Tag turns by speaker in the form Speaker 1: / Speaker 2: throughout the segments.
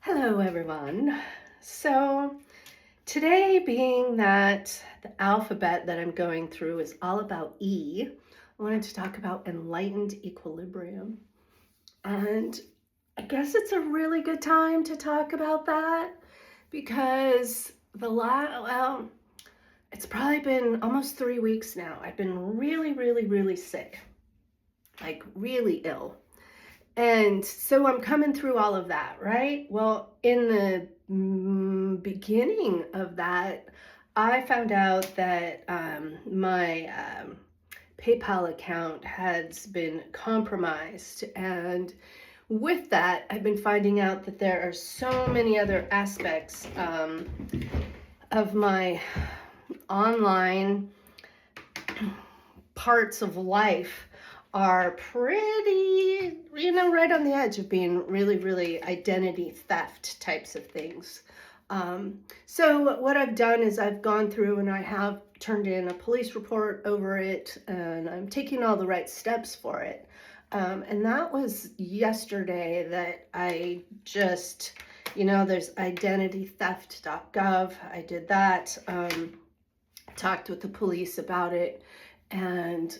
Speaker 1: Hello, everyone. So, today, being that the alphabet that I'm going through is all about E, I wanted to talk about enlightened equilibrium. And I guess it's a really good time to talk about that because it's probably been almost 3 weeks now. I've been really, really, really sick, like really ill. And so I'm coming through all of that, right? Well, in the beginning of that, I found out that my PayPal account has been compromised. And with that, I've been finding out that there are so many other aspects of my online parts of life are pretty, right on the edge of being really, really identity theft types of things. So what I've done is I've gone through and I have turned in a police report over it, and I'm taking all the right steps for it. And that was yesterday that I just, there's identitytheft.gov. I did that, talked with the police about it, and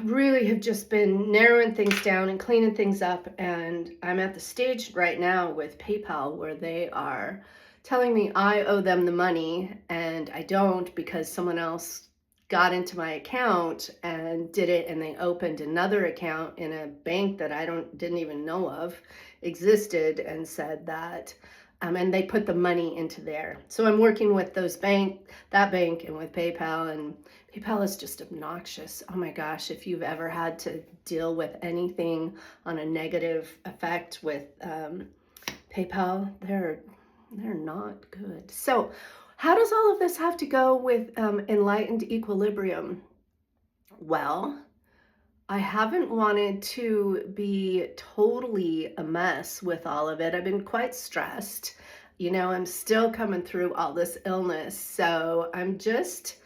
Speaker 1: really have just been narrowing things down and cleaning things up. And I'm at the stage right now with PayPal where they are telling me I owe them the money, and I don't, because someone else got into my account and did it, and they opened another account in a bank that I didn't even know of existed, and said that and they put the money into there. So I'm working with that bank and with PayPal, and PayPal is just obnoxious. Oh my gosh, if you've ever had to deal with anything on a negative effect with PayPal, they're not good. So how does all of this have to go with enlightened equilibrium? Well, I haven't wanted to be totally a mess with all of it. I've been quite stressed. I'm still coming through all this illness. So I'm just,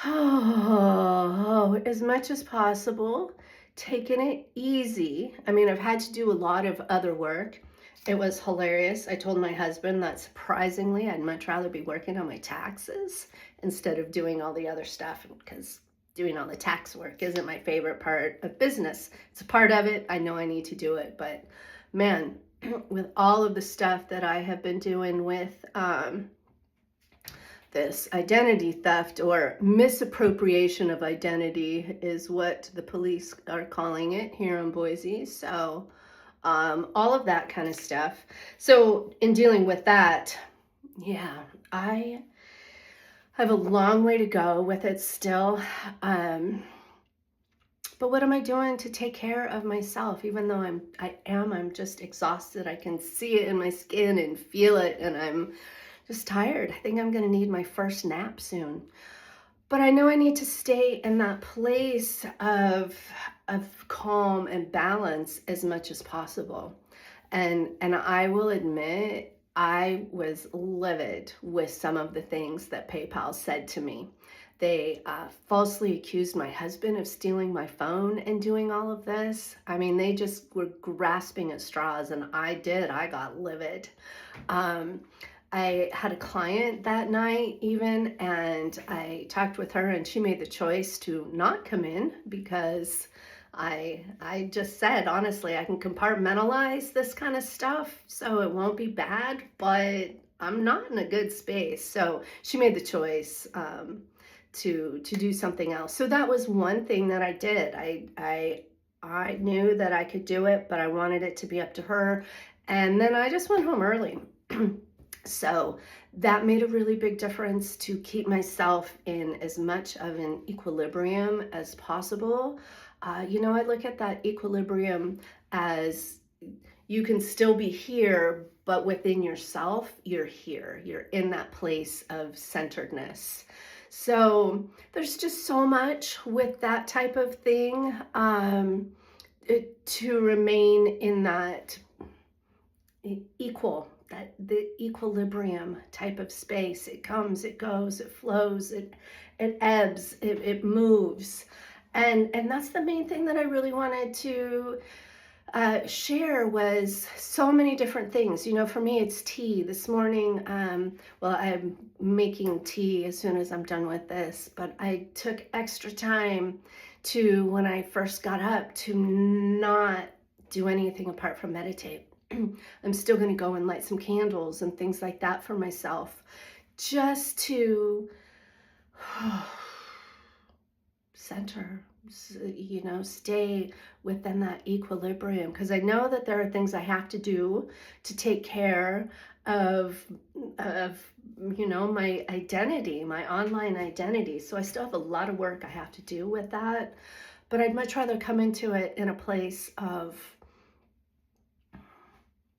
Speaker 1: as much as possible, taking it easy. I mean, I've had to do a lot of other work. It was hilarious. I told my husband that surprisingly, I'd much rather be working on my taxes instead of doing all the other stuff, because doing all the tax work isn't my favorite part of business. It's a part of it. I know I need to do it, but man, with all of the stuff that I have been doing with this identity theft, or misappropriation of identity is what the police are calling it here in Boise. So all of that kind of stuff. So in dealing with that, yeah, I have a long way to go with it still. But what am I doing to take care of myself? Even though I'm just exhausted. I can see it in my skin and feel it, and I'm just tired. I think I'm going to need my first nap soon. But I know I need to stay in that place of calm and balance as much as possible. And I will admit, I was livid with some of the things that PayPal said to me. They falsely accused my husband of stealing my phone and doing all of this. I mean, they just were grasping at straws, and I got livid. I had a client that night even, and I talked with her, and she made the choice to not come in because I just said, honestly, I can compartmentalize this kind of stuff so it won't be bad, but I'm not in a good space. So she made the choice to do something else. So that was one thing that I did. I knew that I could do it, but I wanted it to be up to her. And then I just went home early. So that made a really big difference to keep myself in as much of an equilibrium as possible. I look at that equilibrium as you can still be here, but within yourself, you're here. You're in that place of centeredness. So there's just so much with that type of thing, to remain in that the equilibrium type of space. It comes, it goes, it flows, it ebbs, it moves. And that's the main thing that I really wanted to share was so many different things. You know, for me, it's tea. This morning, well, I'm making tea as soon as I'm done with this, but I took extra time to, when I first got up, to not do anything apart from meditate. I'm still going to go and light some candles and things like that for myself, just to center, you know, stay within that equilibrium, because I know that there are things I have to do to take care of of you know, my identity, my online identity. So I still have a lot of work I have to do with that, but I'd much rather come into it in a place of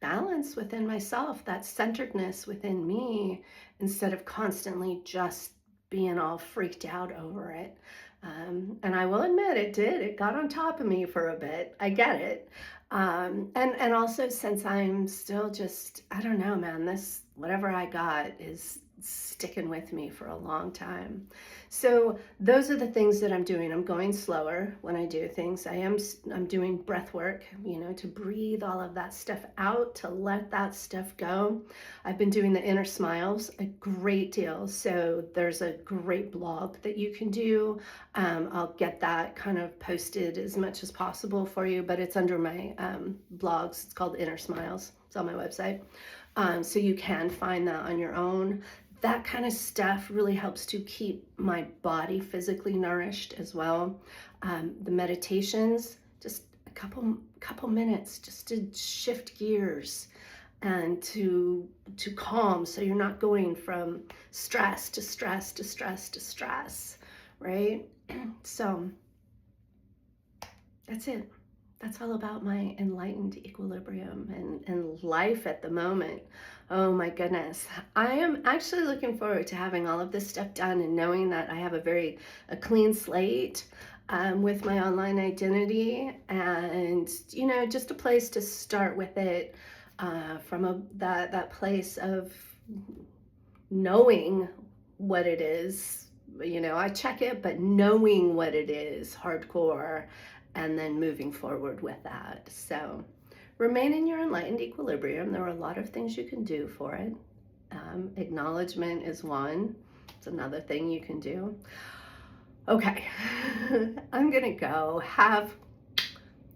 Speaker 1: balance within myself, that centeredness within me, instead of constantly just being all freaked out over it. And I will admit it did. It got on top of me for a bit. I get it. And also, since I'm still just, I don't know, man, this, whatever I got is sticking with me for a long time. So those are the things that I'm doing. I'm going slower when I do things. I'm doing breath work, you know, to breathe all of that stuff out, to let that stuff go. I've been doing the inner smiles a great deal. So there's a great blog that you can do. I'll get that kind of posted as much as possible for you, but it's under my blogs. It's called Inner Smiles. It's on my website. So you can find that on your own. That kind of stuff really helps to keep my body physically nourished as well. The meditations, just a couple minutes, just to shift gears and to calm, so you're not going from stress to stress to stress to stress, right? So that's it. That's all about my enlightened equilibrium and life at the moment. Oh my goodness. I am actually looking forward to having all of this stuff done and knowing that I have a clean slate with my online identity, and, you know, just a place to start with it, from that place of knowing what it is. You know, I check it, but knowing what it is hardcore, and then moving forward with that. So remain in your enlightened equilibrium. There are a lot of things you can do for it. Acknowledgement is one. It's another thing you can do. Okay, I'm gonna go. Have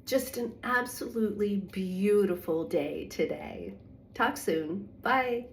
Speaker 1: just an absolutely beautiful day today. Talk soon. Bye.